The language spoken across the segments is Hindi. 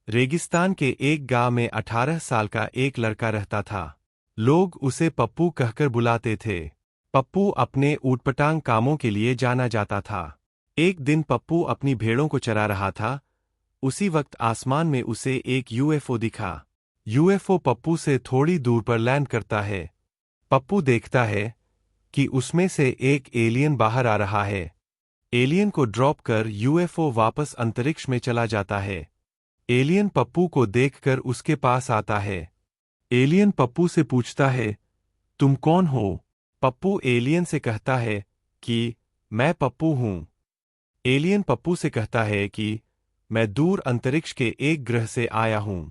रेगिस्तान के एक गांव में 18 साल का एक लड़का रहता था। लोग उसे पप्पू कहकर बुलाते थे। पप्पू अपने ऊटपटांग कामों के लिए जाना जाता था। एक दिन पप्पू अपनी भेड़ों को चरा रहा था। उसी वक्त आसमान में उसे एक यूएफओ दिखा। यूएफओ पप्पू से थोड़ी दूर पर लैंड करता है। पप्पू देखता है कि उसमें से एक एलियन बाहर आ रहा है। एलियन को ड्रॉप कर यूएफओ वापस अंतरिक्ष में चला जाता है। एलियन पप्पू को देखकर उसके पास आता है। एलियन पप्पू से पूछता है, तुम कौन हो? पप्पू एलियन से कहता है कि मैं पप्पू हूं। एलियन पप्पू से कहता है कि मैं दूर अंतरिक्ष के एक ग्रह से आया हूं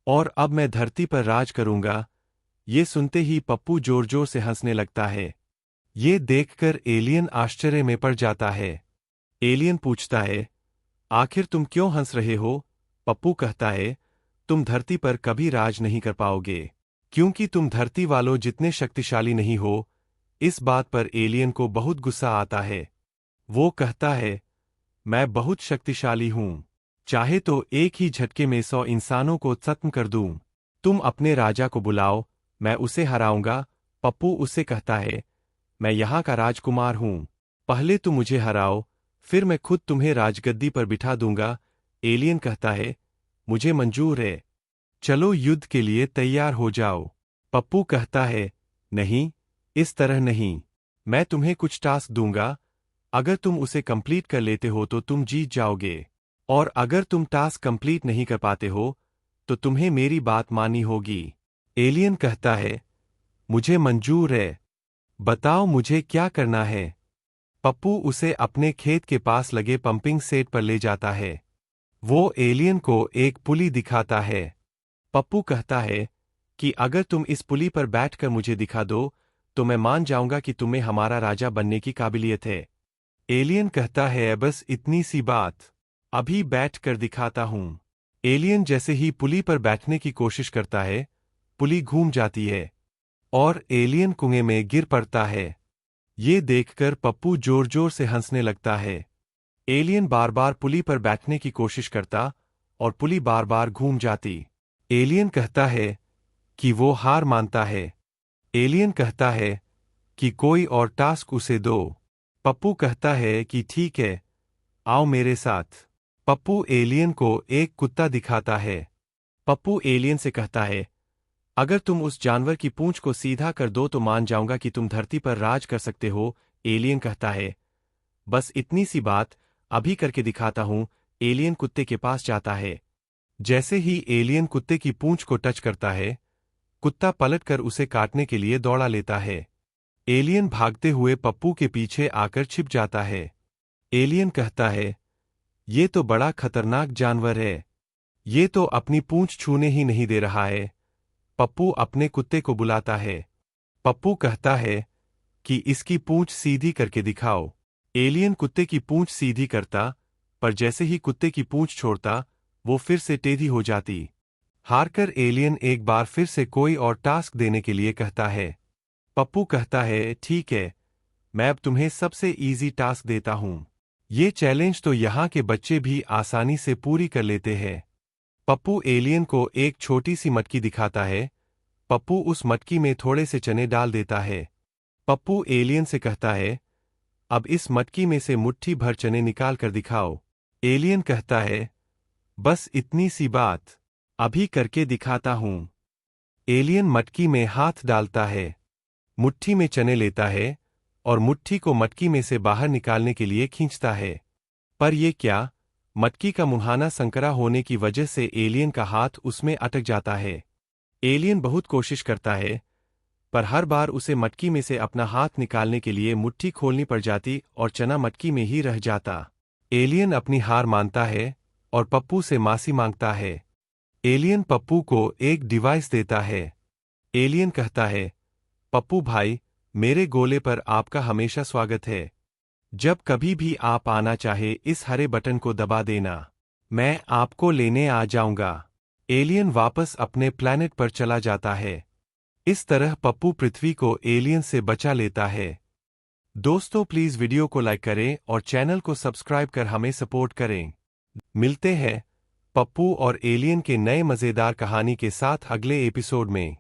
और अब मैं धरती पर राज करूंगा। ये सुनते ही पप्पू जोर जोर से हंसने लगता है। ये देखकर एलियन आश्चर्य में पड़ जाता है। एलियन पूछता है, आखिर तुम क्यों हंस रहे हो? पप्पू कहता है, तुम धरती पर कभी राज नहीं कर पाओगे, क्योंकि तुम धरती वालों जितने शक्तिशाली नहीं हो। इस बात पर एलियन को बहुत गुस्सा आता है। वो कहता है, मैं बहुत शक्तिशाली हूं, चाहे तो एक ही झटके में 100 इंसानों को खत्म कर दूं। तुम अपने राजा को बुलाओ, मैं उसे हराऊंगा। पप्पू उससे कहता है, मैं यहाँ का राजकुमार हूं, पहले तुम मुझे हराओ, फिर मैं खुद तुम्हें राजगद्दी पर बिठा दूंगा। एलियन कहता है, मुझे मंजूर है, चलो युद्ध के लिए तैयार हो जाओ। पप्पू कहता है, नहीं, इस तरह नहीं, मैं तुम्हें कुछ टास्क दूंगा। अगर तुम उसे कंप्लीट कर लेते हो तो तुम जीत जाओगे, और अगर तुम टास्क कंप्लीट नहीं कर पाते हो तो तुम्हें मेरी बात माननी होगी। एलियन कहता है, मुझे मंजूर है, बताओ मुझे क्या करना है। पप्पू उसे अपने खेत के पास लगे पंपिंग सेट पर ले जाता है। वो एलियन को एक पुली दिखाता है। पप्पू कहता है कि अगर तुम इस पुली पर बैठकर मुझे दिखा दो तो मैं मान जाऊंगा कि तुम्हें हमारा राजा बनने की काबिलियत है। एलियन कहता है, बस इतनी सी बात, अभी बैठ कर दिखाता हूं। एलियन जैसे ही पुली पर बैठने की कोशिश करता है, पुली घूम जाती है और एलियन कुएं में गिर पड़ता है। ये देखकर पप्पू जोर जोर से हंसने लगता है। एलियन बार बार पुली पर बैठने की कोशिश करता और पुली बार बार घूम जाती। एलियन कहता है कि वो हार मानता है। एलियन कहता है कि कोई और टास्क उसे दो। पप्पू कहता है कि ठीक है, आओ मेरे साथ। पप्पू एलियन को एक कुत्ता दिखाता है। पप्पू एलियन से कहता है, अगर तुम उस जानवर की पूंछ को सीधा कर दो तो मान जाऊंगा कि तुम धरती पर राज कर सकते हो। एलियन कहता है, बस इतनी सी बात, अभी करके दिखाता हूं। एलियन कुत्ते के पास जाता है। जैसे ही एलियन कुत्ते की पूंछ को टच करता है, कुत्ता पलटकर उसे काटने के लिए दौड़ा लेता है। एलियन भागते हुए पप्पू के पीछे आकर छिप जाता है। एलियन कहता है, ये तो बड़ा खतरनाक जानवर है, ये तो अपनी पूंछ छूने ही नहीं दे रहा है। पप्पू अपने कुत्ते को बुलाता है। पप्पू कहता है कि इसकी पूंछ सीधी करके दिखाओ। एलियन कुत्ते की पूंछ सीधी करता, पर जैसे ही कुत्ते की पूंछ छोड़ता, वो फिर से टेढ़ी हो जाती। हारकर एलियन एक बार फिर से कोई और टास्क देने के लिए कहता है। पप्पू कहता है, ठीक है, मैं अब तुम्हें सबसे इजी टास्क देता हूं। ये चैलेंज तो यहाँ के बच्चे भी आसानी से पूरी कर लेते हैं। पप्पू एलियन को एक छोटी सी मटकी दिखाता है। पप्पू उस मटकी में थोड़े से चने डाल देता है। पप्पू एलियन से कहता है, अब इस मटकी में से मुट्ठी भर चने निकाल कर दिखाओ। एलियन कहता है, बस इतनी सी बात, अभी करके दिखाता हूं। एलियन मटकी में हाथ डालता है, मुट्ठी में चने लेता है और मुट्ठी को मटकी में से बाहर निकालने के लिए खींचता है। पर यह क्या, मटकी का मुहाना संकरा होने की वजह से एलियन का हाथ उसमें अटक जाता है। एलियन बहुत कोशिश करता है, पर हर बार उसे मटकी में से अपना हाथ निकालने के लिए मुट्ठी खोलनी पड़ जाती और चना मटकी में ही रह जाता। एलियन अपनी हार मानता है और पप्पू से माफी मांगता है। एलियन पप्पू को एक डिवाइस देता है। एलियन कहता है, पप्पू भाई, मेरे गोले पर आपका हमेशा स्वागत है। जब कभी भी आप आना चाहे इस हरे बटन को दबा देना, मैं आपको लेने आ जाऊंगा। एलियन वापस अपने प्लैनेट पर चला जाता है। इस तरह पप्पू पृथ्वी को एलियन से बचा लेता है। दोस्तों प्लीज वीडियो को लाइक करें और चैनल को सब्सक्राइब कर हमें सपोर्ट करें। मिलते हैं पप्पू और एलियन के नए मजेदार कहानी के साथ अगले एपिसोड में।